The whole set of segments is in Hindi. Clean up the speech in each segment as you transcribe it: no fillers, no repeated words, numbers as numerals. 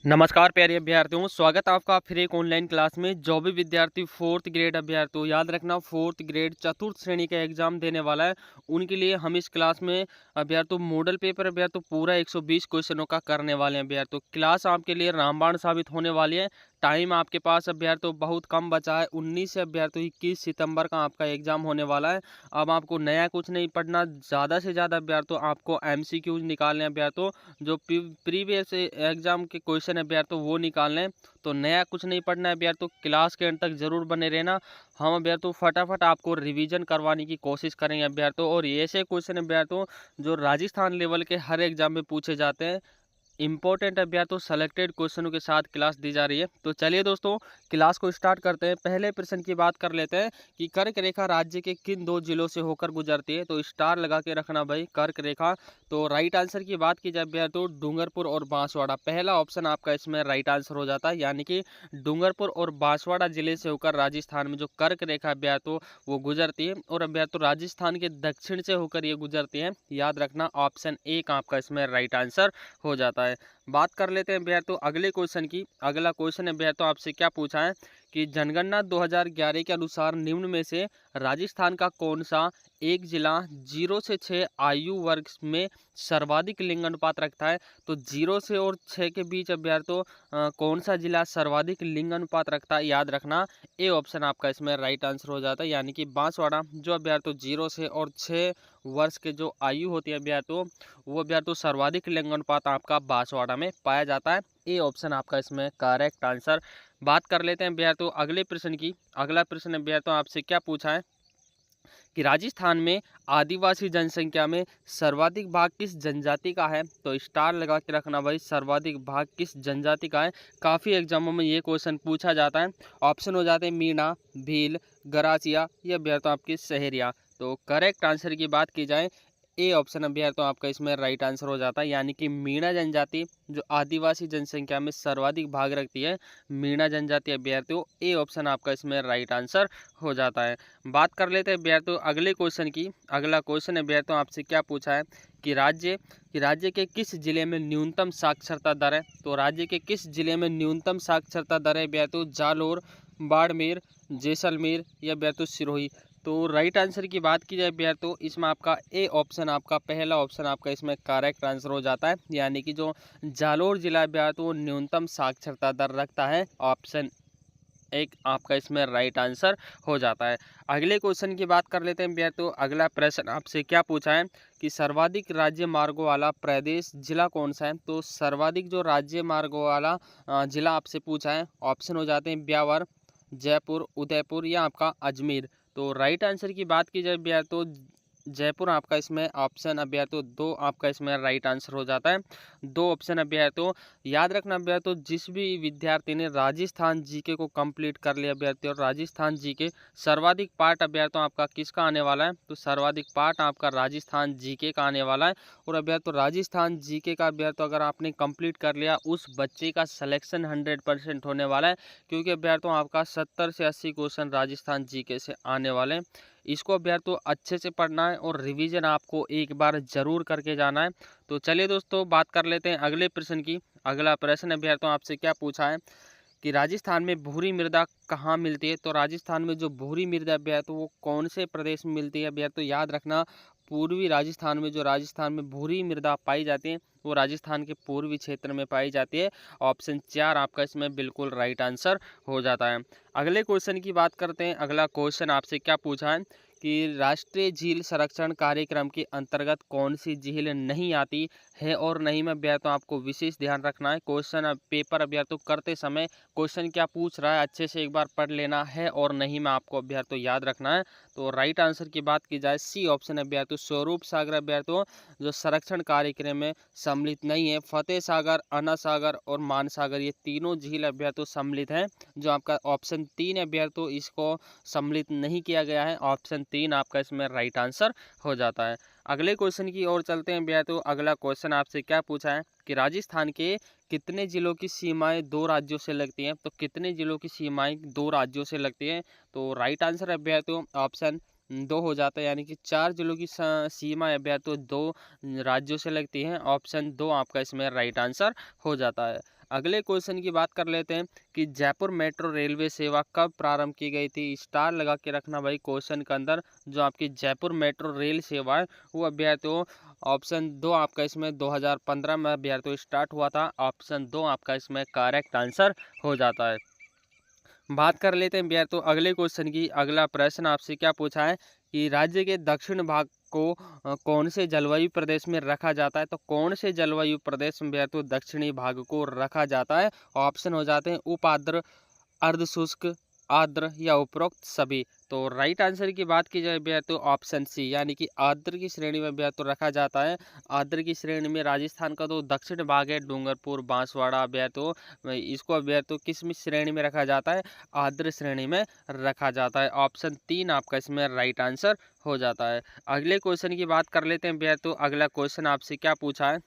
नमस्कार प्यारे अभ्यर्थियों, स्वागत है आपका फिर एक ऑनलाइन क्लास में। जो भी विद्यार्थी फोर्थ ग्रेड अभ्यर्थियों, याद रखना फोर्थ ग्रेड चतुर्थ श्रेणी का एग्जाम देने वाला है, उनके लिए हम इस क्लास में अभ्यर्थियों मॉडल पेपर अभ्यर्थियों पूरा 120 क्वेश्चनों का करने वाले हैं। अभ्यर्थियों क्लास आपके लिए रामबाण साबित होने वाली है। टाइम आपके पास अभ्यर्थियों बहुत कम बचा है। 19 से अभ्यर्थियों 21 सितंबर का आपका एग्जाम होने वाला है। अब आपको नया कुछ नहीं पढ़ना, ज़्यादा से ज़्यादा अभ्यर्थियों आपको MCQs निकालने हैं। अभ्यर्थियों जो प्रीवियस एग्जाम के क्वेश्चन है अभ्यर्थियों वो निकालने हैं। तो नया कुछ नहीं पढ़ना है अभ्यर्थियों, क्लास के अंत तक जरूर बने रहना। हम अभ्यर्थियों फटाफट आपको रिवीजन करवाने की कोशिश करेंगे अभ्यर्थियों। और ऐसे क्वेश्चन अभ्यर्थियों जो राजस्थान लेवल के हर एग्जाम में पूछे जाते हैं, इंपॉर्टेंट अभ्यर्थियों सेलेक्टेड क्वेश्चनों के साथ क्लास दी जा रही है। तो चलिए दोस्तों क्लास को स्टार्ट करते हैं। पहले प्रश्न की बात कर लेते हैं कि कर्क रेखा राज्य के किन दो जिलों से होकर गुजरती है। तो स्टार लगा के रखना भाई, कर्क रेखा। तो राइट आंसर की बात की जाए अभ्यर्थियों, डूंगरपुर और बांसवाड़ा, पहला ऑप्शन आपका इसमें राइट आंसर हो जाता है। यानी कि डूंगरपुर और बांसवाड़ा जिले से होकर राजस्थान में जो कर्क रेखा अभ्यर्थियों वो गुजरती है। और अभ्यर्थियों राजस्थान के दक्षिण से होकर ये गुजरती है। याद रखना ऑप्शन एक आपका इसमें राइट आंसर हो जाता है। बात कर लेते हैं अभ्यर्थियों अगले क्वेश्चन की। अगला क्वेश्चन अभ्यर्थियों आपसे क्या पूछा है कि जनगणना 2011 के अनुसार निम्न में से राजस्थान का कौन सा एक जिला 0 से 6 आयु वर्ग में सर्वाधिक लिंग अनुपात रखता है। तो 0 से और 6 के बीच अभ्यर्थियों कौन सा जिला सर्वाधिक लिंग अनुपात रखता है। याद रखना ए ऑप्शन आपका इसमें राइट आंसर हो जाता है। यानी कि बांसवाड़ा जो अभ्यर्थियों 0 से और 6 वर्ष के जो आयु होती है अभ्यर्थियों, वो अभ्यर्थियों सर्वाधिक लिंग अनुपात आपका बांसवाड़ा में पाया जाता है। ए ऑप्शन आपका इसमें करेक्ट आंसर। बात कर लेते हैं अभ्यर्थियों अगले प्रश्न की। अगला प्रश्न अभ्यर्थियों आपसे क्या पूछा है कि राजस्थान में आदिवासी जनसंख्या में सर्वाधिक भाग किस जनजाति का है। तो स्टार लगा के रखना भाई, सर्वाधिक भाग किस जनजाति का है। काफ़ी एग्जामों में ये क्वेश्चन पूछा जाता है। ऑप्शन हो जाते हैं मीणा, भील, गरासिया या अभ्यर्थियों आपकी सहरिया। तो करेक्ट आंसर की बात की जाए, ए ऑप्शन अभ्यर्थियों आपका इसमें राइट आंसर हो जाता है। यानी कि मीणा जनजाति जो आदिवासी जनसंख्या में सर्वाधिक भाग रखती है, मीणा जनजाति अभ्यर्थियों, ए ऑप्शन आपका इसमें राइट आंसर हो जाता है। बात कर लेते हैं अभ्यर्थियों अगले क्वेश्चन की। अगला क्वेश्चन अभ्यर्थियों आपसे क्या पूछा है कि राज्य के किस जिले में न्यूनतम साक्षरता दर है। तो राज्य के किस जिले में न्यूनतम साक्षरता दर है अभ्यर्थियों, जालोर, बाड़मेर, जैसलमेर या अभ्यर्थियों सिरोही। तो राइट आंसर की बात की जाए अभ्यर्थियों, इसमें आपका ए ऑप्शन आपका पहला ऑप्शन आपका इसमें करेक्ट आंसर हो जाता है। यानी कि जो जालोर जिला अभ्यर्थियों न्यूनतम साक्षरता दर रखता है, ऑप्शन एक आपका इसमें राइट आंसर हो जाता है। अगले क्वेश्चन की बात कर लेते हैं अभ्यर्थियों। अगला प्रश्न आपसे क्या पूछा है कि सर्वाधिक राज्य मार्गों वाला प्रदेश जिला कौन सा है। तो सर्वाधिक जो राज्य मार्गों वाला जिला आपसे पूछा है, ऑप्शन हो जाते हैं ब्यावर, जयपुर, उदयपुर या आपका अजमेर। तो राइट आंसर की बात की जाए अभ्यर्थियों, जयपुर आपका इसमें ऑप्शन अभ्यर्थियों दो आपका इसमें राइट आंसर हो जाता है। दो ऑप्शन अभ्यर्थियों। याद रखना अभ्यर्थियों, जिस भी विद्यार्थी ने राजस्थान जीके को कंप्लीट कर लिया अभ्यर्थियों, राजस्थान जीके सर्वाधिक पार्ट अभ्यर्थियों आपका किसका आने वाला है। तो सर्वाधिक पार्ट आपका राजस्थान जीके का आने वाला है। और अभ्यर्थियों राजस्थान जीके का अभ्यर्थियों अगर आपने कंप्लीट कर लिया, उस बच्चे का सिलेक्शन 100% होने वाला है। क्योंकि अभ्यर्थियों आपका 70 से 80 क्वेश्चन राजस्थान जीके से आने वाले हैं। इसको अभ्यर्थियों अच्छे से पढ़ना है और रिवीजन आपको एक बार जरूर करके जाना है। तो चलिए दोस्तों बात कर लेते हैं अगले प्रश्न की। अगला प्रश्न अभ्यर्थियों आपसे क्या पूछा है कि राजस्थान में भूरी मृदा कहाँ मिलती है। तो राजस्थान में जो भूरी मृदा अभ्यर्थियों वो कौन से प्रदेश में मिलती है अभ्यर्थियों, याद रखना पूर्वी राजस्थान में जो राजस्थान में भूरी मृदा पाई जाती है वो राजस्थान के पूर्वी क्षेत्र में पाई जाती है। ऑप्शन 4 आपका इसमें बिल्कुल राइट आंसर हो जाता है। अगले क्वेश्चन की बात करते हैं। अगला क्वेश्चन आपसे क्या पूछा है कि राष्ट्रीय झील संरक्षण कार्यक्रम के अंतर्गत कौन सी झील नहीं आती है और नहीं में अभ्यर्थियों आपको विशेष ध्यान रखना है। क्वेश्चन पेपर अभ्यर्थियों करते समय क्वेश्चन क्या पूछ रहा है अच्छे से एक बार पढ़ लेना है और नहीं में आपको अभ्यर्थियों याद रखना है। तो राइट आंसर की बात की जाए, सी ऑप्शन अभ्यर्थियों स्वरूप सागर अभ्यर्थियों जो संरक्षण कार्यक्रम में सम्मिलित नहीं है। फतेह सागर, अन्ना सागर और मान सागर ये तीनों झील अभ्यर्थियों सम्मिलित हैं। जो आपका ऑप्शन 3 अभ्यर्थियों इसको सम्मिलित नहीं किया गया है। ऑप्शन 3 आपका इसमें राइट आंसर हो जाता है। अगले क्वेश्चन की ओर चलते हैं अभ्यर्थियों। अगला क्वेश्चन आपसे क्या पूछा है कि राजस्थान के कितने जिलों की सीमाएं दो राज्यों से लगती हैं। तो कितने जिलों की सीमाएं दो राज्यों से लगती हैं। तो राइट आंसर अभ्यर्थियों ऑप्शन 2 हो जाता है, यानी कि 4 जिलों की सीमा अभ्यर्थियों 2 राज्यों से लगती है। ऑप्शन 2 आपका इसमें राइट आंसर हो जाता है। अगले क्वेश्चन की बात कर लेते हैं कि जयपुर मेट्रो रेलवे सेवा कब प्रारंभ की गई थी। स्टार लगा के रखना भाई क्वेश्चन के अंदर। जो आपकी जयपुर मेट्रो रेल सेवा है वो अभ्यर्थियों, ऑप्शन 2 आपका इसमें 2015 में अभ्यर्थियों स्टार्ट हुआ था। ऑप्शन 2 आपका इसमें करेक्ट आंसर हो जाता है। बात कर लेते हैं भैया तो अगले क्वेश्चन की। अगला प्रश्न आपसे क्या पूछा है कि राज्य के दक्षिण भाग को कौन से जलवायु प्रदेश में रखा जाता है। तो कौन से जलवायु प्रदेश में भैया तो दक्षिणी भाग को रखा जाता है। ऑप्शन हो जाते हैं उपाद्र, अर्ध शुष्क, आर्द्र या उपरोक्त सभी। तो राइट आंसर की बात की जाए भैया तो ऑप्शन सी, यानी कि आर्द्र की श्रेणी में भैया तो रखा जाता है। आर्द्र की श्रेणी में राजस्थान का तो दक्षिण भाग है, डूंगरपुर, बांसवाड़ा भैया तो इसको भैया तो किस में श्रेणी में रखा जाता है, आर्द्र श्रेणी में रखा जाता है। ऑप्शन 3 आपका इसमें राइट आंसर हो जाता है। अगले क्वेश्चन की बात कर लेते हैं भैया तो अगला क्वेश्चन आपसे क्या पूछा है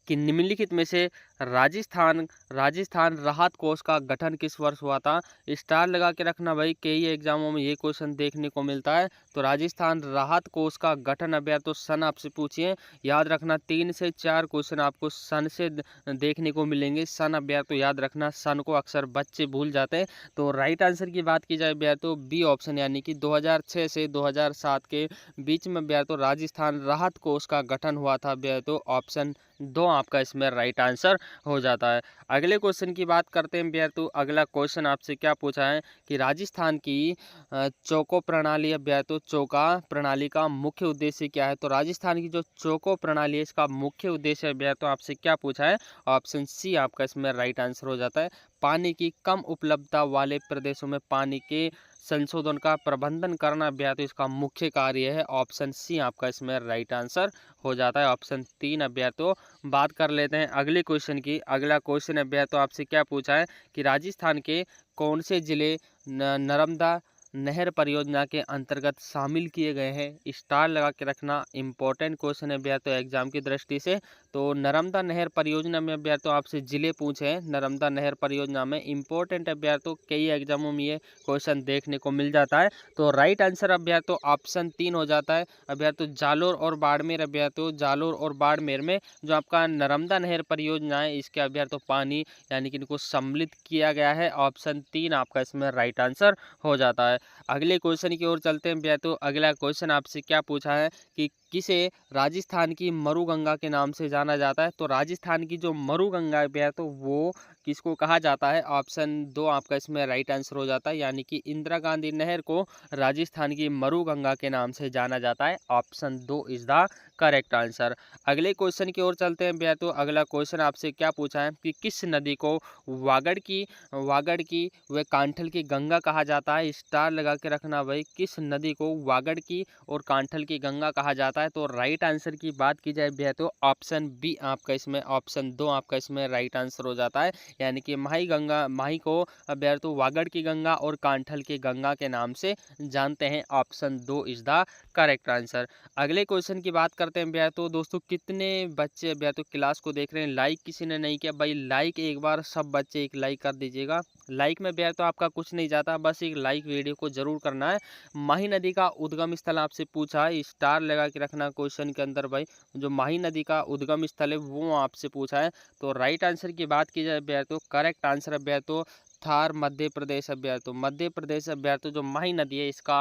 कि निम्नलिखित में से राजस्थान राजस्थान राहत कोष का गठन किस वर्ष हुआ था। स्टार लगा के रखना भाई, कई एग्जामों में ये क्वेश्चन देखने को मिलता है। तो राजस्थान राहत कोष का गठन अभ्यास तो सन आपसे पूछिए, याद रखना 3 से 4 क्वेश्चन आपको सन से देखने को मिलेंगे। सन अभ्यास तो याद रखना, सन को अक्सर बच्चे भूल जाते हैं। तो राइट आंसर की बात की जाए अभ्यास तो बी ऑप्शन, यानी कि 2006 से 2007 के बीच में अभ्यास तो राजस्थान राहत कोष का गठन हुआ था अभ्यास तो ऑप्शन 2 आपका इसमें राइट आंसर हो जाता है। अगले क्वेश्चन की बात करते हैं भैया तो अगला क्वेश्चन आपसे क्या पूछा है कि राजस्थान की चौको प्रणाली है भैया तो चौका प्रणाली का मुख्य उद्देश्य क्या है। तो राजस्थान की जो चौको प्रणाली है इसका मुख्य उद्देश्य है भैया तो आपसे क्या पूछा है। ऑप्शन सी आपका इसमें राइट आंसर हो जाता है। पानी की कम उपलब्धता वाले प्रदेशों में पानी के संशोधन का प्रबंधन करना भैया तो इसका मुख्य कार्य है। ऑप्शन सी आपका इसमें राइट आंसर हो जाता है। ऑप्शन 3 अभ्या तो बात कर लेते हैं अगले क्वेश्चन की। अगला क्वेश्चन अभ्या तो आपसे क्या पूछा है कि राजस्थान के कौन से जिले नर्मदा नहर परियोजना के अंतर्गत शामिल किए गए हैं। स्टार लगा के रखना, इंपॉर्टेंट क्वेश्चन है भैया तो एग्जाम की दृष्टि से। तो नर्मदा नहर परियोजना में भैया तो आपसे जिले पूछे हैं। नर्मदा नहर परियोजना में इंपॉर्टेंट है भैया तो कई एग्जामों में ये क्वेश्चन देखने को मिल जाता है। तो राइट आंसर अभ्या तो ऑप्शन 3 हो जाता है। अभ्या तो जालोर और बाड़मेर अभ्या तो जालोर और बाड़मेर में जो आपका नर्मदा नहर परियोजना है इसके अभ्या तो पानी यानी कि इनको सम्मिलित किया गया है। ऑप्शन 3 आपका इसमें राइट आंसर हो जाता है। अगले क्वेश्चन की ओर चलते हैं भैया तो अगला क्वेश्चन आपसे क्या पूछा है कि किसे राजस्थान की मरुगंगा के नाम से जाना जाता है। तो राजस्थान की जो मरुगंगा है भैया तो वो किसको कहा जाता है। ऑप्शन 2 आपका इसमें राइट आंसर हो जाता है, यानी कि इंदिरा गांधी नहर को राजस्थान की मरुगंगा के नाम से जाना जाता है। Option 2 is the correct answer. अगले क्वेश्चन की ओर चलते हैं भैया तो अगला क्वेश्चन आपसे क्या पूछा है कि किस नदी को वागड़ की व कांठल की गंगा कहा जाता है। स्टार लगा के रखना भाई, किस नदी को वागड़ की और कांठल की गंगा कहा जाता है। तो राइट आंसर की बात की जाए भैया तो ऑप्शन बी आपका इसमें, ऑप्शन 2 आपका इसमें राइट आंसर हो जाता है, यानी कि माही को भैया तो वागड़ की गंगा और कांठल की गंगा के नाम से जानते हैं। Option 2 is the correct answer. अगले क्वेश्चन की बात करते हैं भैया तो दोस्तों कितने बच्चे भैया तो क्लास को देख रहे हैं, लाइक किसी ने नहीं किया भाई, लाइक एक बार सब बच्चे एक लाइक कर दीजिएगा। लाइक में भैया तो आपका कुछ नहीं जाता, बस एक लाइक वीडियो को जरूर करना है। माही नदी का उद्गम स्थल आपसे पूछा है, स्टार लगा के रखना क्वेश्चन के अंदर भाई, जो माही नदी का उद्गम स्थल है वो आपसे पूछा है। तो राइट आंसर की बात की जाए भैया तो करेक्ट आंसर है भैया तो थार मध्य प्रदेश अभ्या तो मध्य प्रदेश अभ्या तो जो माही नदी है इसका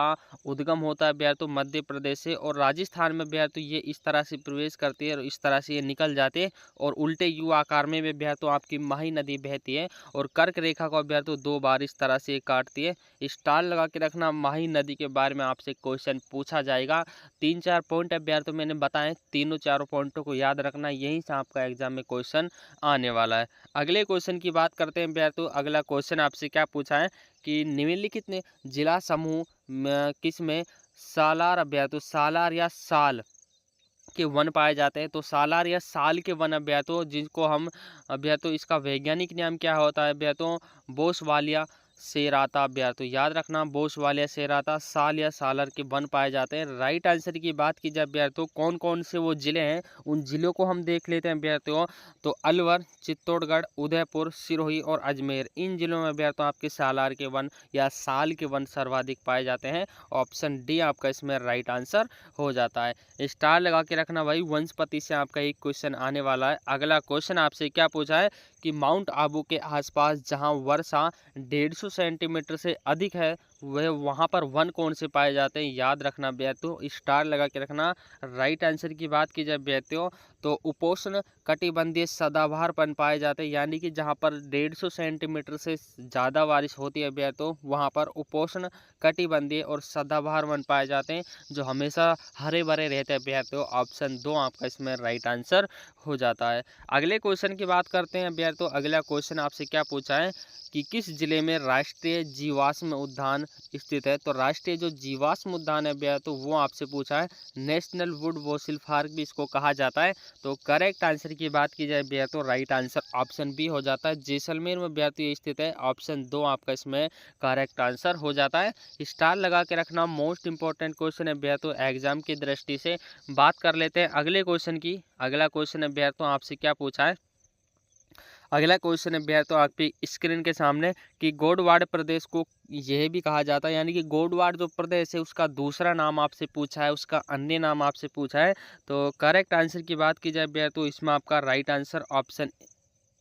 उद्गम होता है अभ्या तो मध्य प्रदेश से, और राजस्थान में अभ्या तो ये इस तरह से प्रवेश करती है और इस तरह से ये निकल जाते हैं और उल्टे यू आकार में अभ्या तो आपकी माही नदी बहती है और कर्क रेखा को अभ्या तो 2 बार इस तरह से काटती है। स्टार लगा के रखना, माही नदी के बारे में आपसे क्वेश्चन पूछा जाएगा। 3-4 पॉइंट अभ्या तो मैंने बताए, तीनों चारों पॉइंटों को याद रखना, यहीं से आपका एग्जाम में क्वेश्चन आने वाला है। अगले क्वेश्चन की बात करते हैं भैया तो अगला क्वेश्चन आपसे क्या पूछा है कि निम्नलिखित ने जिला समूह किस में सालार अभ्या तो सालार या साल के वन पाए जाते हैं। तो सालार या साल के वन अभ्या तो जिनको हम अभ्या तो इसका वैज्ञानिक नाम क्या होता है अभ्या तो बोसवालिया सेराता अभ्यर्थी, याद रखना बोसवाल या सेराता साल या सालर के वन पाए जाते हैं। राइट आंसर की बात की जाए अभ्यर्थियों, कौन कौन से वो जिले हैं उन जिलों को हम देख लेते हैं अभ्यर्थियों। तो अलवर, चित्तौड़गढ़, उदयपुर, सिरोही और अजमेर, इन जिलों में अभ्यर्थियों आपके सालार के वन या साल के वन सर्वाधिक पाए जाते हैं। ऑप्शन डी आपका इसमें राइट आंसर हो जाता है। स्टार लगा के रखना भाई, वंशपति से आपका एक क्वेश्चन आने वाला है। अगला क्वेश्चन आपसे क्या पूछा है कि माउंट आबू के आसपास जहां वर्षा 150 सेंटीमीटर से अधिक है वह वहां पर वन कौन से पाए जाते हैं, याद रखना अभ्यर्थियों, स्टार लगा के रखना। राइट आंसर की बात की जाए अभ्यर्थियों तो उपोष्ण कटिबंधीय सदाबहार वन पाए जाते हैं, यानी कि जहां पर 150 सेंटीमीटर से ज़्यादा बारिश होती है अभ्यर्थियों वहां पर उपोष्ण कटिबंधीय और सदाबहार वन पाए जाते हैं जो हमेशा हरे भरे रहते हैं अभ्यर्थियों। ऑप्शन 2 आपका इसमें राइट आंसर हो जाता है। अगले क्वेश्चन की बात करते हैं अभ्यर्थियों। अगला क्वेश्चन आपसे क्या पूछा है कि किस जिले में राष्ट्रीय जीवाश्म उद्यान स्थित है। तो राष्ट्रीय जो जीवाश्म उद्यान है अभ्यर्थियों वो आपसे पूछा है। नेशनल वुड फॉसिल पार्क भी इसको कहा जाता है। तो करेक्ट आंसर की बात की जाए अभ्यर्थियों राइट आंसर ऑप्शन बी हो जाता है। जैसलमेर में अभ्यर्थियों स्थित है। ऑप्शन 2 आपका इसमें करेक्ट आंसर हो जाता है। स्टार लगा के रखना, मोस्ट इंपॉर्टेंट क्वेश्चन है अभ्यर्थियों एग्जाम की दृष्टि से। बात कर लेते हैं अगले क्वेश्चन की। अगला क्वेश्चन अभ्यर्थियों आपसे क्या पूछा है। अगला क्वेश्चन अभ्यर्थियों आपकी स्क्रीन के सामने कि गोडवाड़ प्रदेश को यह भी कहा जाता है, यानी कि गोडवाड़ जो प्रदेश है उसका दूसरा नाम आपसे पूछा है, उसका अन्य नाम आपसे पूछा है। तो करेक्ट आंसर की बात की जाए अभ्यर्थियों इसमें आपका राइट आंसर ऑप्शन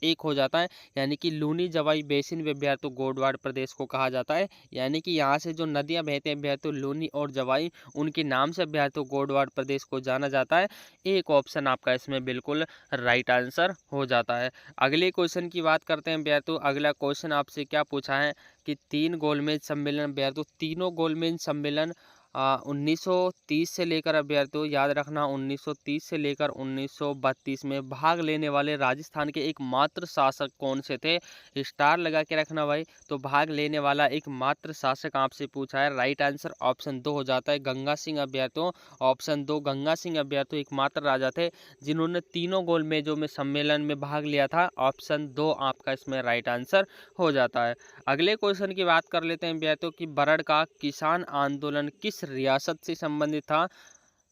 एक हो जाता है, यानी कि लूनी जवाई बेसिन में अभ्यर्थियों गोडवाड़ प्रदेश को कहा जाता है। यानी कि यहाँ से जो नदियाँ बहते हैं अभ्यर्थियों लूनी और जवाई, उनके नाम से अभ्यर्थियों गोडवाड़ प्रदेश को जाना जाता है। एक ऑप्शन आपका इसमें बिल्कुल राइट आंसर हो जाता है। अगले क्वेश्चन की बात करते हैं अभ्यर्थियों। अगला क्वेश्चन आपसे क्या पूछा है कि 3 गोलमेज सम्मेलन अभ्यर्थियों, तीनों गोलमेज सम्मेलन 1930 से लेकर अभ्यर्थियों याद रखना 1930 से लेकर 1932 में भाग लेने वाले राजस्थान के एकमात्र शासक कौन से थे। स्टार लगा के रखना भाई। तो भाग लेने वाला एकमात्र शासक आपसे पूछा है। राइट आंसर ऑप्शन 2 हो जाता है गंगा सिंह अभ्यर्थियों। ऑप्शन 2 गंगा सिंह अभ्यर्थियों एकमात्र राजा थे जिन्होंने तीनों गोलमेजों में सम्मेलन में भाग लिया था। ऑप्शन 2 आपका इसमें राइट आंसर हो जाता है। अगले क्वेश्चन की बात कर लेते हैं अभ्यर्थियों कि बरड़ का किसान आंदोलन किस रियासत से संबंधित था।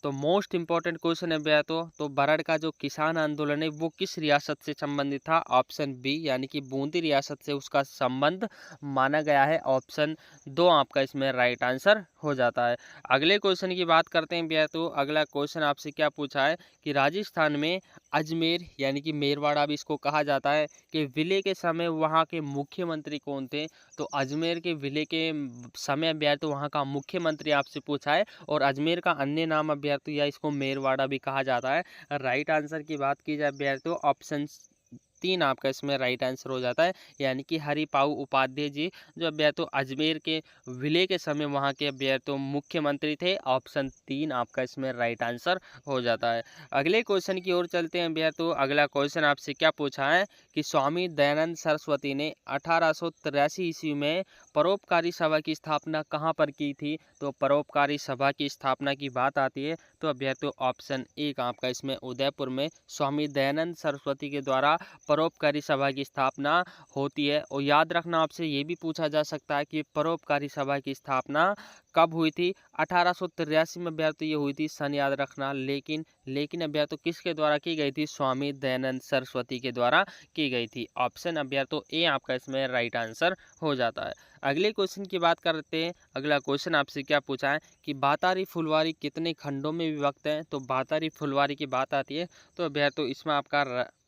तो मोस्ट इंपॉर्टेंट क्वेश्चन है अभ्यर्थियों। तो बरड़ का जो किसान आंदोलन है वो किस रियासत से संबंधित था। ऑप्शन बी यानी कि बूंदी रियासत से उसका संबंध माना गया है। ऑप्शन 2 आपका इसमें राइट आंसर हो जाता है। अगले क्वेश्चन की बात करते हैं अभ्यर्थियों। अगला क्वेश्चन आपसे क्या पूछा है कि राजस्थान में अजमेर यानी कि मेरवाड़ा भी इसको कहा जाता है कि विलय के समय वहाँ के मुख्यमंत्री कौन थे। तो अजमेर के विलय के समय अभ्यर्थियों वहाँ का मुख्यमंत्री आपसे पूछा है। और अजमेर का अन्य नाम अभ्यर्थियों या इसको मेरवाड़ा भी कहा जाता है। राइट आंसर की बात की जाए अभ्यर्थियों ऑप्शन 3 आपका इसमें राइट आंसर हो जाता है, यानी कि हरिपाऊ उपाध्याय जी जो अभ्यर्थियों अजमेर के विलय के समय वहाँ के अभ्यर्थियों मुख्यमंत्री थे। ऑप्शन 3 आपका इसमें राइट आंसर हो जाता है। अगले क्वेश्चन की ओर चलते हैं अभ्यर्थियों। अगला क्वेश्चन आपसे क्या पूछा है कि स्वामी दयानंद सरस्वती ने 1883 ईस्वी में परोपकारी सभा की स्थापना कहाँ पर की थी। तो परोपकारी सभा की स्थापना की बात आती है तो अभ्यर्थियों ऑप्शन 1 आपका इसमें उदयपुर में स्वामी दयानंद सरस्वती के द्वारा परोपकारी सभा की स्थापना होती है। और याद रखना आपसे ये भी पूछा जा सकता है कि परोपकारी सभा की स्थापना कब हुई थी। 1883 में अभ्यर्थियों ये हुई थी, सन याद रखना। लेकिन अभ्यर्थियों किसके द्वारा की गई थी। स्वामी दयानंद सरस्वती के द्वारा की गई थी। ऑप्शन अभ्यर्थियों ए आपका इसमें राइट आंसर हो जाता है। अगले क्वेश्चन की बात करते हैं। अगला क्वेश्चन आपसे क्या पूछा है कि बातारी फुलवारी कितने खंडों में विभक्त है। तो बातारी फुलवारी की बात आती है तो अभ्यर्थियों इसमें आपका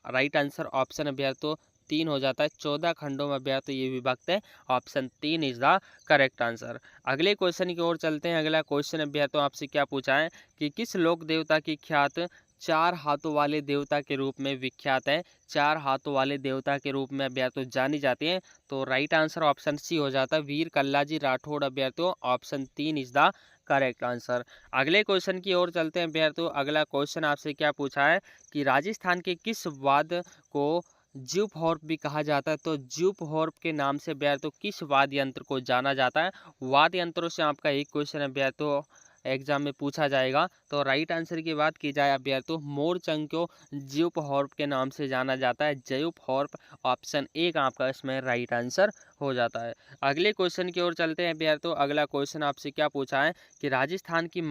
राइट आंसर ऑप्शन अभ्यर्थियों 3 हो जाता है। 14 खंडों में अभ्यर्थियों ये विभक्त है। Option 3 is the correct answer. अगले क्वेश्चन की ओर चलते हैं। अगला क्वेश्चन अभ्यर्थियों आपसे क्या पूछा है कि किस लोक देवता की ख्यात 4 हाथों वाले देवता के रूप में विख्यात है। 4 हाथों वाले देवता के रूप में अभ्यर्थियों जानी जाती हैं। तो राइट आंसर ऑप्शन सी हो जाता है वीर कल्लाजी राठौड़ अभ्यर्थियों। Option 3 is the correct answer. अगले क्वेश्चन की ओर चलते हैं अभ्यर्थियों। अगला क्वेश्चन आपसे क्या पूछा है कि राजस्थान के किस वाद्य को ज्यूप हॉर्प भी कहा जाता है। तो ज्यूप हॉर्प के नाम से अभ्यर्थियों किस वाद्य यंत्र को जाना जाता है। वाद्य यंत्रों से आपका एक क्वेश्चन अभ्यर्थियों एग्जाम में पूछा जाएगा। तो राइट आंसर की बात की जाए अभ्यर्थियों, मोरचंग को ज्यूप हॉर्प के नाम से जाना जाता है। ज्यूप हॉर्प ऑप्शन ए का आपका इसमें राइट आंसर हो जाता है। अगले क्वेश्चन की ओर चलते हैं अभ्यर्थियों। अगला क्वेश्चन आपसे क्या पूछा है कि राजस्थान की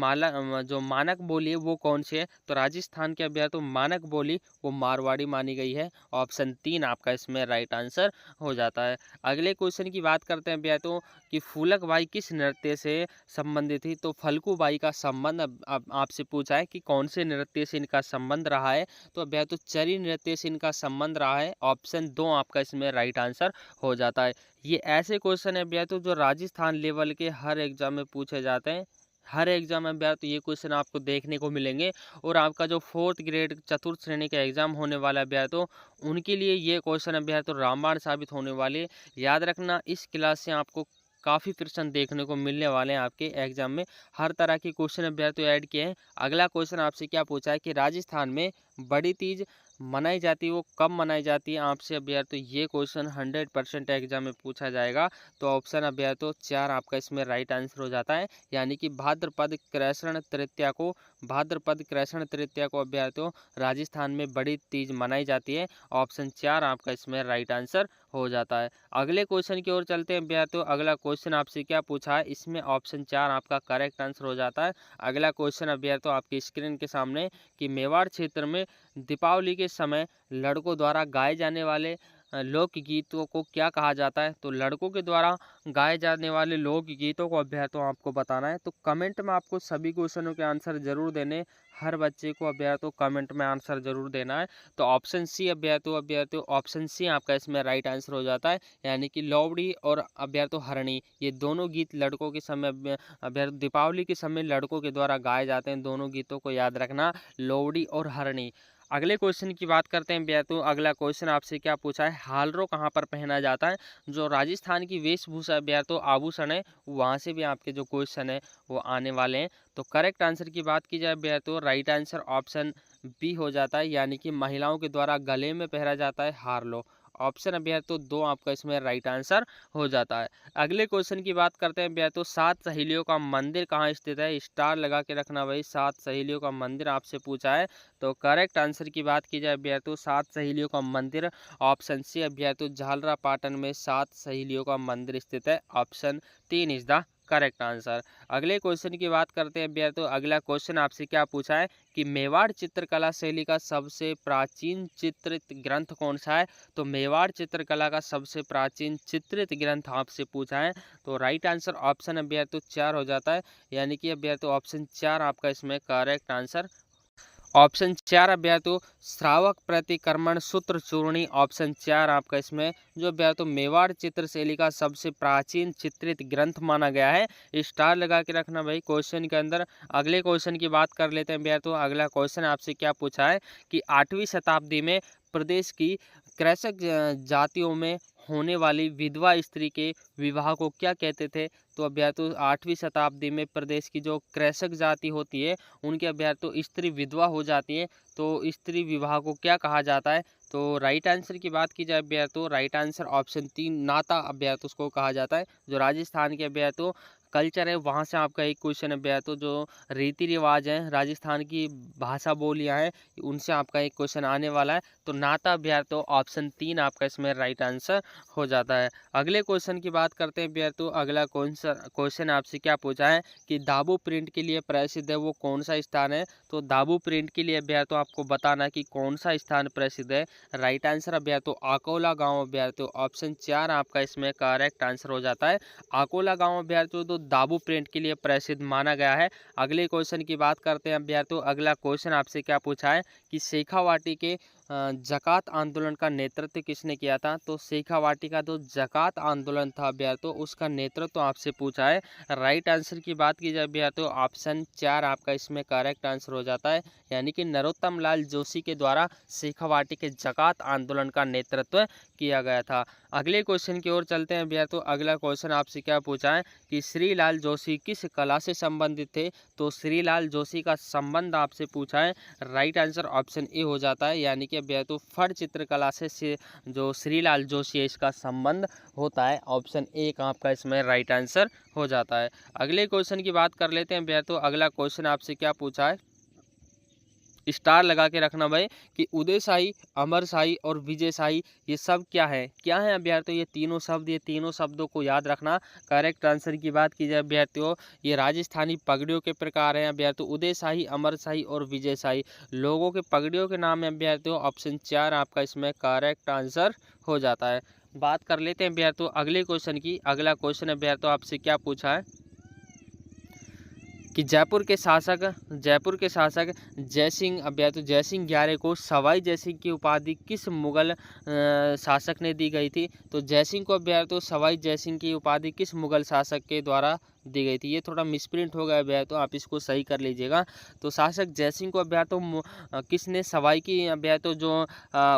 जो मानक बोली है वो कौन सी है। तो राजस्थान के अभ्यर्थियों मानक बोली वो मारवाड़ी मानी गई है। ऑप्शन 3 आपका इसमें राइट आंसर हो जाता है। अगले क्वेश्चन की बात करते हैं अभ्यर्थियों कि फूलक बाई किस नृत्य से संबंधित थी। तो फल्गु बाई का संबंध अब आपसे पूछा है कि कौन से नृत्य से इनका संबंध रहा है। तो अभ्यर्थियों चरी नृत्य से इनका संबंध रहा है। ऑप्शन 2 आपका इसमें राइट आंसर हो जाता है। ये ऐसे क्वेश्चन है अभ्यर्थियों जो राजस्थान लेवल के हर एग्जाम में पूछे जाते हैं। हर एग्जाम में अभ्यर्थियों ये क्वेश्चन आपको देखने को मिलेंगे। और आपका जो 4th ग्रेड चतुर्थ श्रेणी का एग्जाम होने वाला है अभ्यर्थियों, उनके लिए ये क्वेश्चन अभ्यर्थियों रामबाण साबित होने वाले। याद रखना, इस क्लास से आपको काफ़ी प्रश्न देखने को मिलने वाले हैं। आपके एग्जाम में हर तरह के क्वेश्चन अभ्यर्थियों ऐड किए हैं। अगला क्वेश्चन आपसे क्या पूछा है कि राजस्थान में बड़ी तीज मनाई जाती है, वो कब मनाई जाती है। आपसे अभ्यर्थियों ये क्वेश्चन 100% एग्जाम में पूछा जाएगा। तो ऑप्शन अभ्यर्थियों 4 आपका इसमें राइट आंसर हो जाता है, यानी कि भाद्रपद कृष्ण तृतीया को अभ्यर्थियों राजस्थान में बड़ी तीज मनाई जाती है। ऑप्शन 4 आपका इसमें राइट आंसर हो जाता है। अगले क्वेश्चन की ओर चलते हैं अभ्यर्थियों। अगला क्वेश्चन आपसे क्या पूछा है, इसमें ऑप्शन 4 आपका करेक्ट आंसर हो जाता है। अगला क्वेश्चन अभ्यर्थियों आपकी स्क्रीन के सामने कि मेवाड़ क्षेत्र में दीपावली के समय लड़कों द्वारा गाए जाने वाले लोकगीतों को क्या कहा जाता है। तो लड़कों के द्वारा गाए जाने वाले लोकगीतों को अभ्यर्थियों आपको बताना है। तो कमेंट में आपको सभी क्वेश्चनों के आंसर जरूर देने। हर बच्चे को अभ्यर्थियों कमेंट में आंसर जरूर देना है। तो ऑप्शन सी अभ्यर्थियों ऑप्शन सी आपका इसमें राइट आंसर हो जाता है, यानी कि लोवड़ी और अभ्यर्थियों हरणी, ये दोनों गीत लड़कों के समय अभ्यर्थियों दीपावली के समय लड़कों के द्वारा गाए जाते हैं। दोनों गीतों को याद रखना, लोवड़ी और हरणी। अगले क्वेश्चन की बात करते हैं बेतु। अगला क्वेश्चन आपसे क्या पूछा है, हालरो कहाँ पर पहना जाता है। जो राजस्थान की वेशभूषा बेतु आभूषण है, वहाँ से भी आपके जो क्वेश्चन है वो आने वाले हैं। तो करेक्ट आंसर की बात की जाए बेतु, राइट आंसर ऑप्शन बी हो जाता है, यानी कि महिलाओं के द्वारा गले में पहना जाता है हारलो। ऑप्शन अभ्यर्थी 2 आपका इसमें राइट आंसर हो जाता है। अगले क्वेश्चन की बात करते हैं अभ्यर्थी, 7 सहेलियों का मंदिर कहाँ स्थित है। स्टार लगा के रखना भाई, 7 सहेलियों का मंदिर आपसे पूछा है। तो करेक्ट आंसर की बात की जाए अभ्यर्थी, 7 सहेलियों का मंदिर ऑप्शन सी अभ्यर्थी झालरा पाटन में 7 सहेलियों का मंदिर स्थित है। Option 3 is the correct answer. अगले क्वेश्चन की बात करते हैं अभ्यर्थी। अगला क्वेश्चन आपसे क्या पूछा है कि मेवाड़ चित्रकला शैली का सबसे प्राचीन चित्रित ग्रंथ कौन सा है। तो मेवाड़ चित्रकला का सबसे प्राचीन चित्रित ग्रंथ आपसे पूछा है। तो राइट आंसर ऑप्शन अभ्यर्थी 4 हो जाता है, यानी कि अभ्यर्थी ऑप्शन 4 आपका इसमें करेक्ट आंसर। ऑप्शन 4 अभ्यर्थियों श्रावक प्रतिक्रमण सूत्र चूर्णी। ऑप्शन 4 आपका इसमें जो अभ्यर्थियों मेवाड़ चित्र शैली का सबसे प्राचीन चित्रित ग्रंथ माना गया है। स्टार लगा के रखना भाई क्वेश्चन के अंदर। अगले क्वेश्चन की बात कर लेते हैं अभ्यर्थियों। अगला क्वेश्चन आपसे क्या पूछा है कि 8वीं शताब्दी में प्रदेश की कृषक जातियों में होने वाली विधवा स्त्री के विवाह को क्या कहते थे। तो अभ्यर्थियों 8वीं शताब्दी में प्रदेश की जो कृषक जाति होती है उनके अभ्यर्थियों स्त्री विधवा हो जाती है, तो स्त्री विवाह को क्या कहा जाता है। तो राइट आंसर की बात की जाए अभ्यर्थियों, राइट आंसर ऑप्शन 3 नाता अभ्यर्थियों उसको कहा जाता है। जो राजस्थान के अभ्यर्थियों कल्चर है वहाँ से आपका एक क्वेश्चन अभ्यर्थियों जो रीति रिवाज हैं राजस्थान की भाषा बोलियाँ हैं उनसे आपका एक क्वेश्चन आने वाला है। तो नाता अभ्यर्थियों ऑप्शन 3 आपका इसमें राइट आंसर हो जाता है। अगले क्वेश्चन की बात करते हैं अभ्यर्थियों। अगला क्वेश्चन आपसे क्या पूछा है कि दाबू प्रिंट के लिए प्रसिद्ध है वो कौन सा स्थान है। तो दाबू प्रिंट के लिए अभ्यर्थियों आपको बताना कि कौन सा स्थान प्रसिद्ध है। राइट आंसर अभ्यर्थियों आकोला गाँव अभ्यर्थियों ऑप्शन 4 आपका इसमें करेक्ट आंसर हो जाता है। आकोला गाँव अभ्यर्थियों तो दाबू प्रिंट के लिए प्रसिद्ध माना गया है। अगले क्वेश्चन की बात करते हैं अभ्यर्थियों। अगला क्वेश्चन आपसे क्या पूछा है कि शेखावाटी के जकात आंदोलन का नेतृत्व किसने किया था। तो शेखावाटी का जो जकात आंदोलन था अभ्यर्थियों उसका नेतृत्व आपसे पूछा है। राइट आंसर की बात की जाए अभ्यर्थियों ऑप्शन 4 आपका इसमें करेक्ट आंसर हो जाता है, यानी कि नरोत्तम लाल जोशी के द्वारा शेखावाटी के जकात आंदोलन का नेतृत्व किया गया था। अगले क्वेश्चन की ओर चलते हैं अभ्यर्थियों। अगला क्वेश्चन आपसे क्या पूछा है कि श्रीलाल जोशी किस कला से संबंधित थे। तो श्रीलाल जोशी का संबंध आपसे पूछा है। राइट आंसर ऑप्शन ए हो जाता है, यानी कि कि अभ्यर्थियों फट चित्रकला से जो श्रीलाल जोशी है इसका संबंध होता है। ऑप्शन ए आपका इसमें राइट आंसर हो जाता है। अगले क्वेश्चन की बात कर लेते हैं अभ्यर्थियों। अगला क्वेश्चन आपसे क्या पूछा है, स्टार लगा के रखना भाई, कि उदय शाही, अमर शाही और विजय शाही ये सब क्या है अभ्यर्थियों, ये तीनों शब्द, ये तीनों शब्दों को याद रखना। करेक्ट आंसर की बात की जाए अभ्यर्थियों, ये राजस्थानी पगड़ियों के प्रकार हैं अभ्यर्थियों। उदय शाही, अमर शाही और विजय शाही लोगों के पगड़ियों के नाम है अभ्यर्थियों। ऑप्शन 4 आपका इसमें करेक्ट आंसर हो जाता है। बात कर लेते हैं अभ्यर्थियों अगले क्वेश्चन की। अगला क्वेश्चन अभ्यर्थियों आपसे क्या पूछा है कि जयपुर के शासक जयसिंह अभ्यर्थियों जयसिंह 11 को सवाई जयसिंह की उपाधि किस मुगल शासक ने दी गई थी। तो जयसिंह को अभ्यर्थियों सवाई जयसिंह की उपाधि किस मुगल शासक के द्वारा दी गई थी। ये थोड़ा मिसप्रिंट हो गया अभ्यर्थियों, आप इसको सही कर लीजिएगा। तो शासक जयसिंह को अभ्यर्थियों किसने सवाई की अभ्यर्थियों जो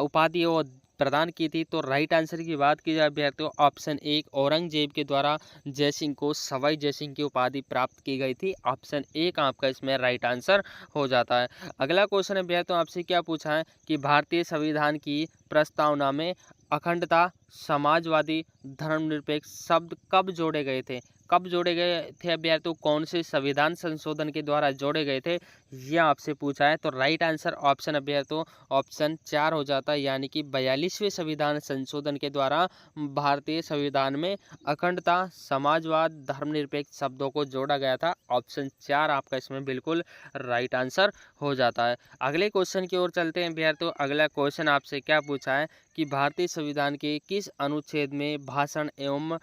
उपाधि है वो प्रदान की थी। तो राइट आंसर की बात की जाए अभ्यर्थियों, ऑप्शन 1 औरंगजेब के द्वारा जयसिंह को सवाई जयसिंह की उपाधि प्राप्त की गई थी। ऑप्शन 1 आपका इसमें राइट आंसर हो जाता है। अगला क्वेश्चन अभ्यर्थियों आपसे क्या पूछा है कि भारतीय संविधान की प्रस्तावना में अखंडता, समाजवादी, धर्मनिरपेक्ष शब्द कब जोड़े गए थे। कब जोड़े गए थे अभ्यर्थियों, कौन से संविधान संशोधन के द्वारा जोड़े गए थे, ये आपसे पूछा है। तो राइट आंसर ऑप्शन अभ्यर्थियों ऑप्शन 4 हो जाता है, यानी कि 42वें संविधान संशोधन के द्वारा भारतीय संविधान में अखंडता, समाजवाद, धर्मनिरपेक्ष शब्दों को जोड़ा गया था। ऑप्शन 4 आपका इसमें बिल्कुल राइट आंसर हो जाता है। अगले क्वेश्चन की ओर चलते हैं अभ्यर्थियों। अगला क्वेश्चन आपसे क्या पूछा है कि भारतीय संविधान के किस अनुच्छेद में भाषण एवं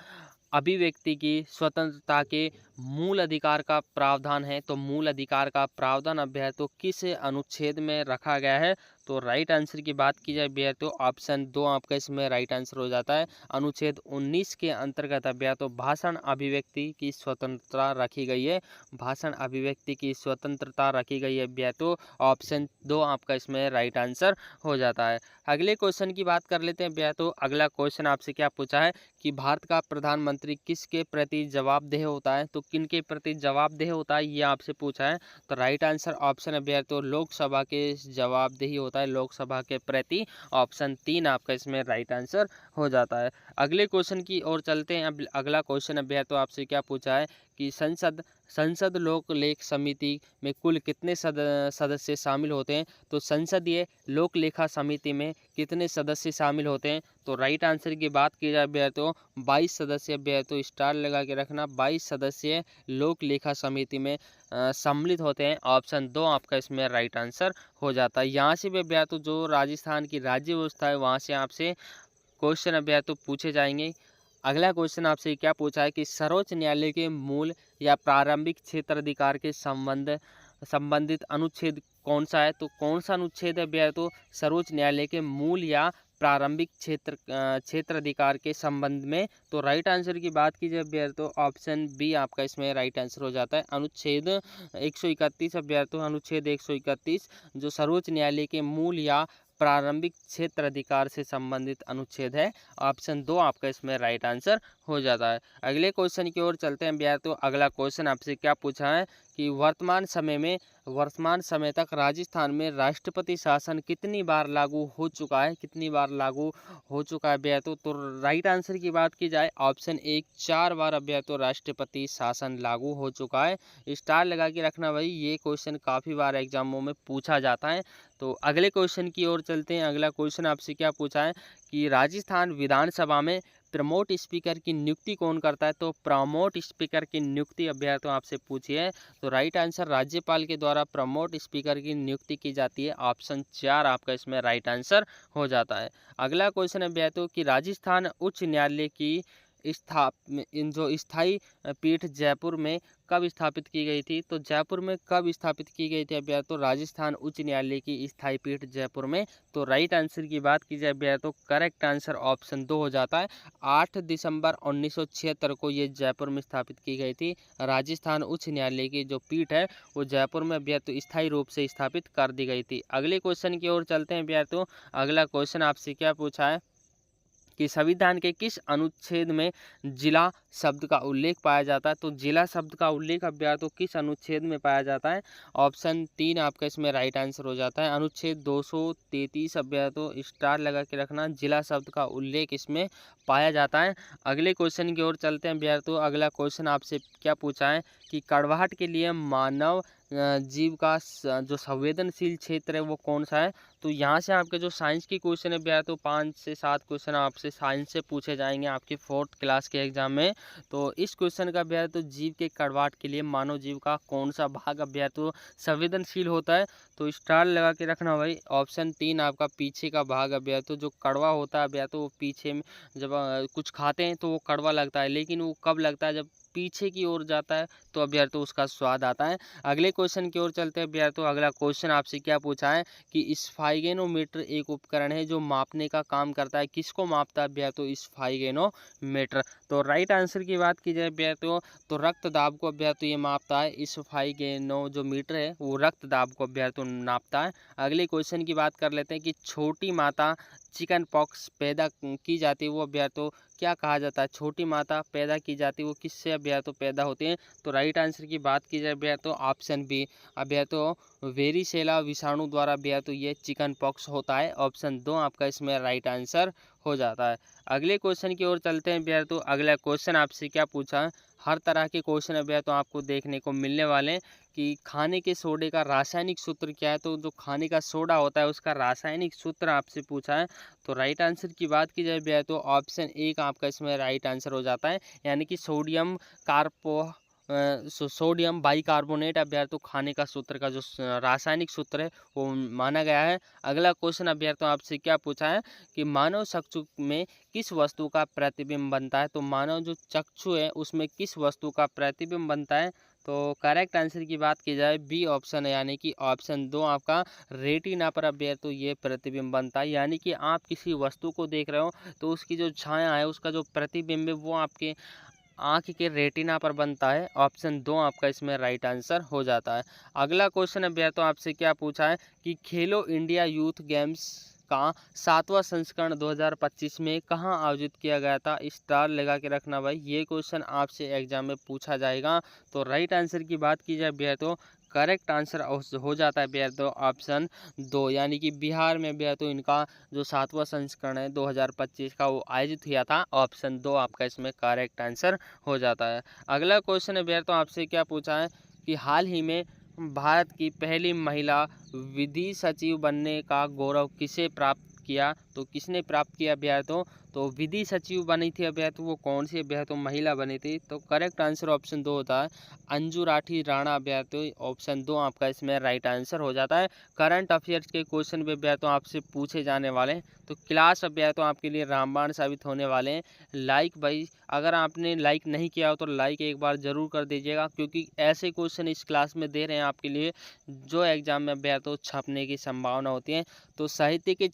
अभिव्यक्ति की स्वतंत्रता के मूल अधिकार का प्रावधान है। तो मूल अधिकार का प्रावधान अभ्यर्थियों किस अनुच्छेद में रखा गया है। तो राइट आंसर की बात की जाए अभ्यर्थियों, ऑप्शन 2 आपका इसमें राइट आंसर हो जाता है। अनुच्छेद 19 के अंतर्गत अभ्यर्थियों भाषण अभिव्यक्ति की स्वतंत्रता रखी गई है। भाषण अभिव्यक्ति की स्वतंत्रता रखी गई है अभ्यर्थियों, ऑप्शन 2 आपका इसमें राइट आंसर हो जाता है। अगले क्वेश्चन की बात कर लेते हैं अभ्यर्थियों। अगला क्वेश्चन आपसे क्या पूछा है कि भारत का प्रधानमंत्री किसके प्रति जवाबदेह होता है। तो किनके प्रति जवाबदेह होता है, ये आपसे पूछा है। तो राइट आंसर ऑप्शन अभ्यर्थियों लोकसभा के जवाबदेही होता है, लोकसभा के प्रति। ऑप्शन 3 आपका इसमें राइट आंसर हो जाता है। अगले क्वेश्चन की ओर चलते हैं। अब अगला क्वेश्चन अभ्यर्थियों आपसे क्या पूछा है कि संसद लोक लेख समिति में कुल कितने सदस्य शामिल होते हैं। तो संसदीय लोक लेखा समिति में कितने सदस्य शामिल होते हैं। तो राइट आंसर की बात की जाए अभ्यर्थियों 22 सदस्य अभ्यर्थियों स्टार लगा के रखना, 22 सदस्य लोक लेखा समिति में सम्मिलित होते हैं। ऑप्शन 2 आपका इसमें राइट आंसर हो जाता है। यहाँ से भी अभ्यर्थियों जो राजस्थान की राज्य व्यवस्था है वहाँ से आपसे क्वेश्चन अभ्यर्थियों पूछे जाएंगे। अगला क्वेश्चन आपसे क्या पूछा है कि सर्वोच्च न्यायालय के मूल या प्रारंभिक क्षेत्राधिकार के संबंधित अनुच्छेद कौन सा है। तो कौन सा अनुच्छेद है अभ्यर्थियों सर्वोच्च न्यायालय के मूल या प्रारंभिक क्षेत्राधिकार के संबंध में। तो राइट आंसर की बात की जाए अभ्यर्थियों ऑप्शन बी आपका इसमें राइट आंसर हो जाता है। अनुच्छेद 131 अभ्यर्थियों अनुच्छेद 131 जो सर्वोच्च न्यायालय के मूल या प्रारंभिक क्षेत्र अधिकार से संबंधित अनुच्छेद है। ऑप्शन 2 आपका इसमें राइट आंसर हो जाता है। अगले क्वेश्चन की ओर चलते हैं अभ्यर्थियों। अगला क्वेश्चन आपसे क्या पूछा है कि वर्तमान समय तक राजस्थान में राष्ट्रपति शासन कितनी बार लागू हो चुका है, अभ्यर्थियों। तो राइट आंसर की बात की जाए ऑप्शन 1 4 बार अभ्यर्थियों राष्ट्रपति शासन लागू हो चुका है। स्टार लगा के रखना भाई, ये क्वेश्चन काफ़ी बार एग्जामों में पूछा जाता है। तो अगले क्वेश्चन की ओर चलते हैं। अगला क्वेश्चन आपसे क्या पूछा है कि राजस्थान विधानसभा में प्रमोट स्पीकर की नियुक्ति कौन करता है। तो प्रमोट स्पीकर की नियुक्ति अभ्यर्थियों आपसे पूछी है। तो राइट आंसर राज्यपाल के द्वारा प्रमोट स्पीकर की नियुक्ति की जाती है। ऑप्शन 4 आपका इसमें राइट आंसर हो जाता है। अगला क्वेश्चन अभ्यर्थियों कि राजस्थान उच्च न्यायालय की स्थायी पीठ जयपुर में कब स्थापित की गई थी। तो जयपुर में कब स्थापित की गई थी अभ्यर्थियों राजस्थान उच्च न्यायालय की स्थायी पीठ जयपुर में। तो राइट आंसर की बात की जाए अभ्यर्थियों करेक्ट आंसर ऑप्शन 2 हो जाता है। 8 दिसंबर 1976 को ये जयपुर में स्थापित की गई थी। राजस्थान उच्च न्यायालय की जो पीठ है वो जयपुर में अभ्यर्थियों स्थायी रूप से स्थापित कर दी गई थी। अगले क्वेश्चन की ओर चलते हैं अभ्यर्थियों। अगला क्वेश्चन आपसे क्या पूछा है कि संविधान के किस अनुच्छेद में जिला शब्द का उल्लेख पाया जाता है, तो जिला शब्द का उल्लेख अभ्यर्थियों किस अनुच्छेद में पाया जाता है? ऑप्शन 3 आपका इसमें राइट आंसर हो जाता है। अनुच्छेद 233 अभ्यर्थियों स्टार लगा के रखना, जिला शब्द का उल्लेख इसमें पाया जाता है। अगले क्वेश्चन की ओर चलते हैं अभ्यर्थियों। अगला क्वेश्चन आपसे क्या पूछा है कि कड़वाहट के लिए मानव जीव का जो संवेदनशील क्षेत्र है वो कौन सा है? तो यहाँ से आपके जो साइंस की क्वेश्चन है भैया, तो 5 से 7 क्वेश्चन आपसे साइंस से पूछे जाएंगे आपकी 4th क्लास के एग्जाम में। तो इस क्वेश्चन का भैया तो जीव के कड़वाहट के लिए मानव जीव का कौन सा भाग अभ्या तो संवेदनशील होता है? तो स्टार लगा के रखना भाई। ऑप्शन 3 आपका पीछे का भाग अभ्या तो जो कड़वा होता है अभ्या तो वो पीछे में जब कुछ खाते हैं तो वो कड़वा लगता है, लेकिन वो कब लगता है? जब पीछे की ओर जाता है तो अभ्यर्थी उसका स्वाद आता है। अगले क्वेश्चन की ओर चलते हैं अभ्यर्थी। अगला क्वेश्चन आपसे क्या पूछा है कि स्फाइगेनोमीटर एक उपकरण है जो मापने का काम करता है, किसको मापता है अभ्यर्थी? स्फाइगेनोमीटर। तो राइट आंसर की बात की जाए अभ्यर्थियों तो रक्त दाब को अभ्यर्थी ये मापता है। स्फाइगेनो जो मीटर है वो रक्त दाब को अभ्यर्थी नापता है। अगले क्वेश्चन की बात कर लेते हैं कि छोटी माता चिकन पॉक्स पैदा की जाती है वो अभ्यर्थियों क्या कहा जाता है? छोटी माता पैदा की जाती है वो किससे अभ्यर्थियों पैदा होते हैं? तो राइट आंसर की बात की जाए अभ्यर्थियों ऑप्शन बी अभ्यर्थियों वेरिसेला विषाणु द्वारा अभ्यर्थियों ये चिकन पॉक्स होता है। ऑप्शन 2 आपका इसमें राइट आंसर हो जाता है। अगले क्वेश्चन की ओर चलते हैं अभ्यर्थियों। अगला क्वेश्चन आपसे क्या पूछा है? हर तरह के क्वेश्चन अभ्यर्थियों आपको देखने को मिलने वाले हैं कि खाने के सोडे का रासायनिक सूत्र क्या है? तो जो खाने का सोडा होता है उसका रासायनिक सूत्र आपसे पूछा है। तो राइट आंसर की बात की जाए भैया तो ऑप्शन 1 आपका इसमें राइट आंसर हो जाता है, यानी कि सोडियम सोडियम बाइकार्बोनेट अभ्यर्थियों खाने का सूत्र का जो रासायनिक सूत्र है वो माना गया है। अगला क्वेश्चन अभ्यर्थियों आपसे क्या पूछा है कि मानव चक्षु में किस वस्तु का प्रतिबिंब बनता है? तो मानव जो चक्षु है उसमें किस वस्तु का प्रतिबिंब बनता है? तो करेक्ट आंसर की बात की जाए बी ऑप्शन है, यानी कि ऑप्शन 2 आपका रेटिना पर अभ्यर्थियों ये प्रतिबिंब बनता है। यानी कि आप किसी वस्तु को देख रहे हो तो उसकी जो छाया है उसका जो प्रतिबिंब है वो आपके आँख के रेटिना पर बनता है। ऑप्शन 2 आपका इसमें राइट आंसर हो जाता है। अगला क्वेश्चन अभ्यर्थियों आपसे क्या पूछा है कि खेलो इंडिया यूथ गेम्स का 7वां संस्करण 2025 में कहाँ आयोजित किया गया था? स्टार लगा के रखना भाई, ये क्वेश्चन आपसे एग्जाम में पूछा जाएगा। तो राइट आंसर की बात की जाए अभ्यर्थियों करेक्ट आंसर हो जाता है अभ्यर्थियों ऑप्शन 2, यानी कि बिहार में अभ्यर्थियों इनका जो 7वां संस्करण है 2025 का वो आयोजित हुआ था। ऑप्शन 2 आपका इसमें करेक्ट आंसर हो जाता है। अगला क्वेश्चन अभ्यर्थियों आपसे क्या पूछा है कि हाल ही में भारत की पहली महिला विधि सचिव बनने का गौरव किसे प्राप्त किया? तो किसने प्राप्त किया अभ्यर्थियों? तो विधि सचिव बनी थी अभ्यर्थियों वो कौन सी अभ्यर्थियों महिला बनी थी? तो करेक्ट आंसर ऑप्शन 2 होता है अंजू राठी राणा अभ्यर्थियों। ऑप्शन 2 आपका इसमें राइट आंसर हो जाता है। करंट अफेयर्स के क्वेश्चन भी अभ्यर्थियों आपसे पूछे जाने वाले हैं, तो क्लास अभ्यर्थियों आपके लिए रामबाण साबित होने वाले हैं। लाइक भाई अगर आपने लाइक नहीं किया हो तो लाइक एक बार ज़रूर कर दीजिएगा, क्योंकि ऐसे क्वेश्चन इस क्लास में दे रहे हैं आपके लिए जो एग्जाम में अभ्यर्थियों छपने की संभावना होती है। तो साहित्य के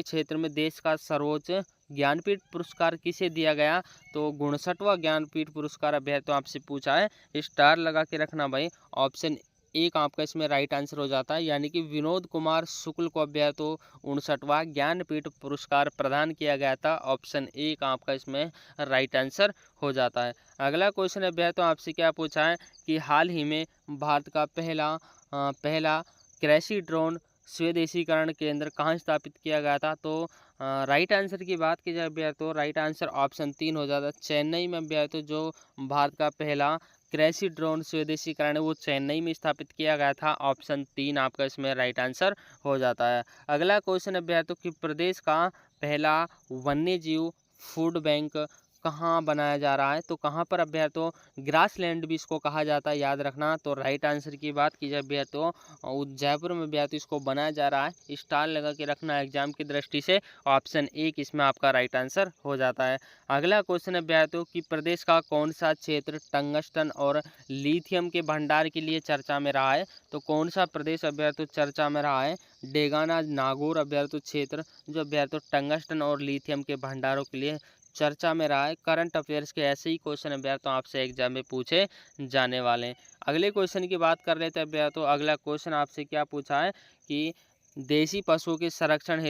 क्षेत्र में देश का सर्वोच्च ज्ञानपीठ पुरस्कार किसे दिया गया? तो 59वां ज्ञानपीठ पुरस्कार अभ्यर्थियों आपसे पूछा है। स्टार लगा के रखना भाई। ऑप्शन 1 आपका इसमें राइट आंसर हो जाता है, यानी कि विनोद कुमार शुक्ल को अभ्यर्थियों 59वां ज्ञानपीठ पुरस्कार प्रदान किया गया था। ऑप्शन 1 आपका इसमें राइट आंसर हो जाता है। अगला क्वेश्चन अभ्यर्थियों आपसे क्या पूछा है कि हाल ही में भारत का पहला कृषि ड्रोन स्वदेशीकरण केंद्र कहाँ स्थापित किया गया था? तो राइट आंसर की बात की जाए अभ्यर्थियों राइट आंसर ऑप्शन 3 हो जाता है। चेन्नई में अभ्यर्थियों जो भारत का पहला कृषि ड्रोन स्वदेशीकरण है वो चेन्नई में स्थापित किया गया था। ऑप्शन 3 आपका इसमें राइट आंसर हो जाता है। अगला क्वेश्चन अभ्यर्थियों कि प्रदेश का पहला वन्य जीव फूड बैंक कहाँ बनाया जा रहा है? तो कहाँ पर अभ्यर्थियों ग्रासलैंड भी इसको कहा जाता है, याद रखना। तो राइट आंसर की बात की जाए अभ्यर्थियों जयपुर में अभ्यर्थियों इसको बनाया जा रहा है। स्टार लगा के रखना एग्जाम की दृष्टि से। ऑप्शन 1 इसमें आपका राइट आंसर हो जाता है। अगला क्वेश्चन अभ्यर्थियों कि प्रदेश का कौन सा क्षेत्र टंगस्टन और लिथियम के भंडार के लिए चर्चा में रहा है? तो कौन सा प्रदेश अभ्यर्थियों चर्चा में रहा है? डेगाना नागौर अभ्यर्थियों क्षेत्र जो अभ्यर्थियों टंगस्टन और लिथियम के भंडारों के लिए चर्चा में रहा है। करंट अफेयर्स के ऐसे ही क्वेश्चन अभ्यर्थियों आपसे एग्जाम में पूछे जाने वाले हैं। अगले क्वेश्चन की बात कर लेते हैं अभ्यर्थियों। अगला क्वेश्चन आपसे क्या पूछा है कि देसी पशुओं के संरक्षण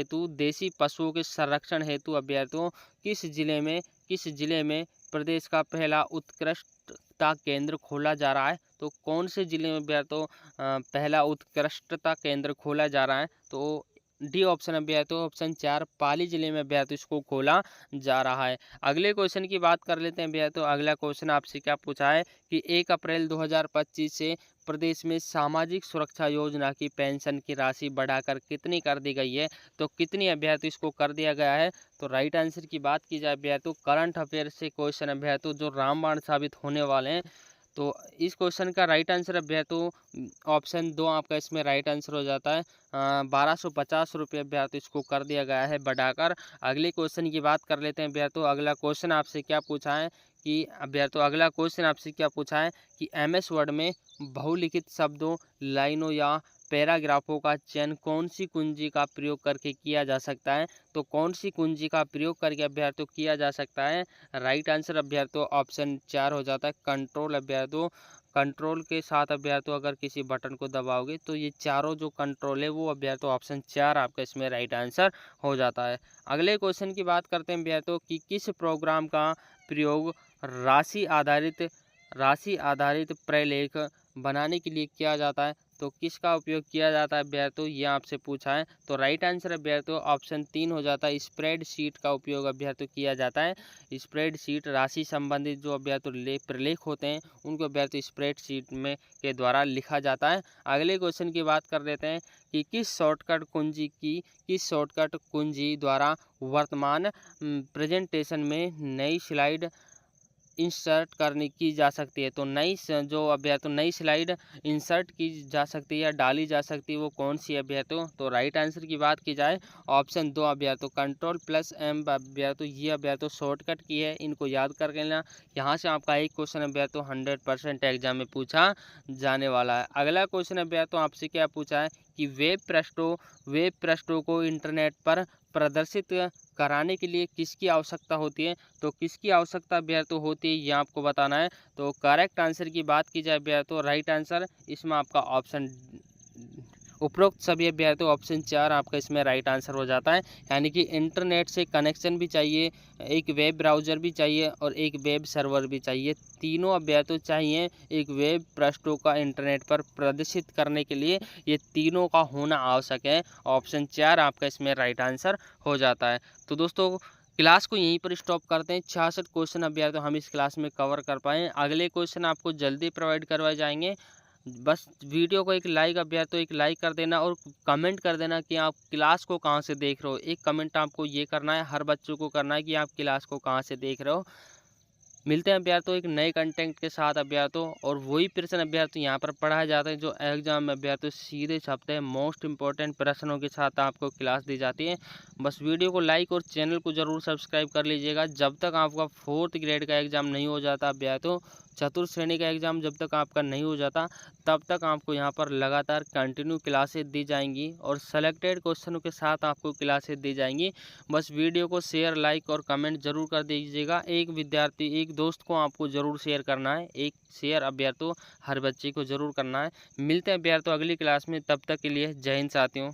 हेतु अभ्यर्थियों किस जिले में किस जिले में प्रदेश का पहला उत्कृष्टता केंद्र खोला जा रहा है? तो कौन से जिले में अभ्यर्थियों पहला उत्कृष्टता केंद्र खोला जा रहा है? तो डी ऑप्शन अभ्यर्थियों ऑप्शन 4 पाली जिले में अभ्यर्थियों इसको खोला जा रहा है। अगले क्वेश्चन की बात कर लेते हैं अभ्यर्थियों। अगला क्वेश्चन आपसे क्या पूछा है कि 1 अप्रैल 2025 से प्रदेश में सामाजिक सुरक्षा योजना की पेंशन की राशि बढ़ाकर कितनी कर दी गई है? तो कितनी अभ्यर्थियों इसको कर दिया गया है? तो राइट आंसर की बात की जाए अभ्यर्थियों, करंट अफेयर से क्वेश्चन अभ्यर्थियों जो रामबाण साबित होने वाले हैं। तो इस क्वेश्चन का राइट आंसर अभ्यर्थियों ऑप्शन 2 आपका इसमें राइट आंसर हो जाता है। 1250 अभ्यर्थियों इसको कर दिया गया है बढ़ाकर। अगले क्वेश्चन की बात कर लेते हैं अभ्यर्थियों। अगला क्वेश्चन आपसे क्या पूछा है कि अभ्यर्थियों अगला क्वेश्चन आपसे क्या पूछा है कि एमएस वर्ड में बहुलिखित शब्दों, लाइनों या पैराग्राफों का चयन कौन सी कुंजी का प्रयोग करके किया जा सकता है? तो कौन सी कुंजी का प्रयोग करके अभ्यर्थियों किया जा सकता है? राइट आंसर अभ्यर्थियों ऑप्शन 4 हो जाता है कंट्रोल अभ्यर्थियों। कंट्रोल के साथ अभ्यर्थियों अगर किसी बटन को दबाओगे तो ये चारों जो कंट्रोल है वो अभ्यर्थियों ऑप्शन 4 आपका इसमें राइट आंसर हो जाता है। अगले क्वेश्चन की बात करते हैं अभ्यर्थियों कि किस प्रोग्राम का प्रयोग राशि आधारित प्रलेख बनाने के लिए किया जाता है? तो किसका उपयोग किया जाता है अभ्यर्थियों, ये आपसे पूछा है। तो राइट आंसर अभ्यर्थियों ऑप्शन 3 हो जाता है स्प्रेड शीट का उपयोग अभ्यर्थियों किया जाता है। स्प्रेड शीट राशि संबंधित जो अभ्यर्थियों प्रलेख होते हैं उनको अभ्यर्थियों स्प्रेड शीट में के द्वारा लिखा जाता है। अगले क्वेश्चन की बात कर लेते हैं कि किस शॉर्टकट कुंजी द्वारा वर्तमान प्रेजेंटेशन में नई स्लाइड इंसर्ट करने की जा सकती है? तो जो अभ्यर्थियों नई स्लाइड इंसर्ट की जा सकती है या डाली जा सकती है वो कौन सी अभ्यर्थियों? तो राइट आंसर की बात की जाए ऑप्शन 2 अभ्यर्थियों कंट्रोल+M अभ्यर्थियों ये अभ्यर्थियों शॉर्टकट की है, इनको याद कर लेना। यहाँ से आपका एक क्वेश्चन अभ्यर्थियों 100% एग्जाम में पूछा जाने वाला है। अगला क्वेश्चन अभ्यर्थियों आपसे क्या पूछा है कि वेब पृष्ठों को इंटरनेट पर प्रदर्शित कराने के लिए किसकी आवश्यकता होती है? तो किसकी आवश्यकता अभ्यर्थियों होती है ये आपको बताना है। तो करेक्ट आंसर की बात की जाए अभ्यर्थियों राइट आंसर इसमें आपका ऑप्शन उपरोक्त सभी अभ्यर्थियों ऑप्शन 4 आपका इसमें राइट आंसर हो जाता है। यानी कि इंटरनेट से कनेक्शन भी चाहिए, एक वेब ब्राउज़र भी चाहिए और एक वेब सर्वर भी चाहिए। तीनों अभ्यर्थियों चाहिए एक वेब पृष्ठों का इंटरनेट पर प्रदर्शित करने के लिए, ये तीनों का होना आवश्यक है। ऑप्शन 4 आपका इसमें राइट आंसर हो जाता है। तो दोस्तों क्लास को यहीं पर स्टॉप करते हैं। 66 क्वेश्चन अभ्यर्थियों हम इस क्लास में कवर कर पाएँ। अगले क्वेश्चन आपको जल्दी प्रोवाइड करवाए जाएंगे। बस वीडियो को एक लाइक अभ्यर्थियों एक लाइक कर देना और कमेंट कर देना कि आप क्लास को कहाँ से देख रहे हो। एक कमेंट आपको ये करना है, हर बच्चों को करना है कि आप क्लास को कहाँ से देख रहे हो। मिलते हैं अभ्यर्थियों एक नए कंटेंट के साथ अभ्यर्थियों, और वही प्रश्न अभ्यर्थियों यहाँ पर पढ़ाए जाते हैं जो एग्जाम में अभ्यर्थियों सीधे छपते हैं। मोस्ट इंपॉर्टेंट प्रश्नों के साथ आपको क्लास दी जाती है। बस वीडियो को लाइक और चैनल को ज़रूर सब्सक्राइब कर लीजिएगा। जब तक आपका 4th ग्रेड का एग्ज़ाम नहीं हो जाता अभ्यर्थियों, चतुर्थ श्रेणी का एग्ज़ाम जब तक आपका नहीं हो जाता तब तक आपको यहाँ पर लगातार कंटिन्यू क्लासेस दी जाएंगी और सेलेक्टेड क्वेश्चनों के साथ आपको क्लासेस दी जाएंगी। बस वीडियो को शेयर लाइक और कमेंट जरूर कर दीजिएगा। एक दोस्त को आपको ज़रूर शेयर करना है, एक शेयर अभ्यर्थियों हर बच्चे को ज़रूर करना है। मिलते हैं अभ्यर्थियों अगली क्लास में, तब तक के लिए जय हिंद साथियों।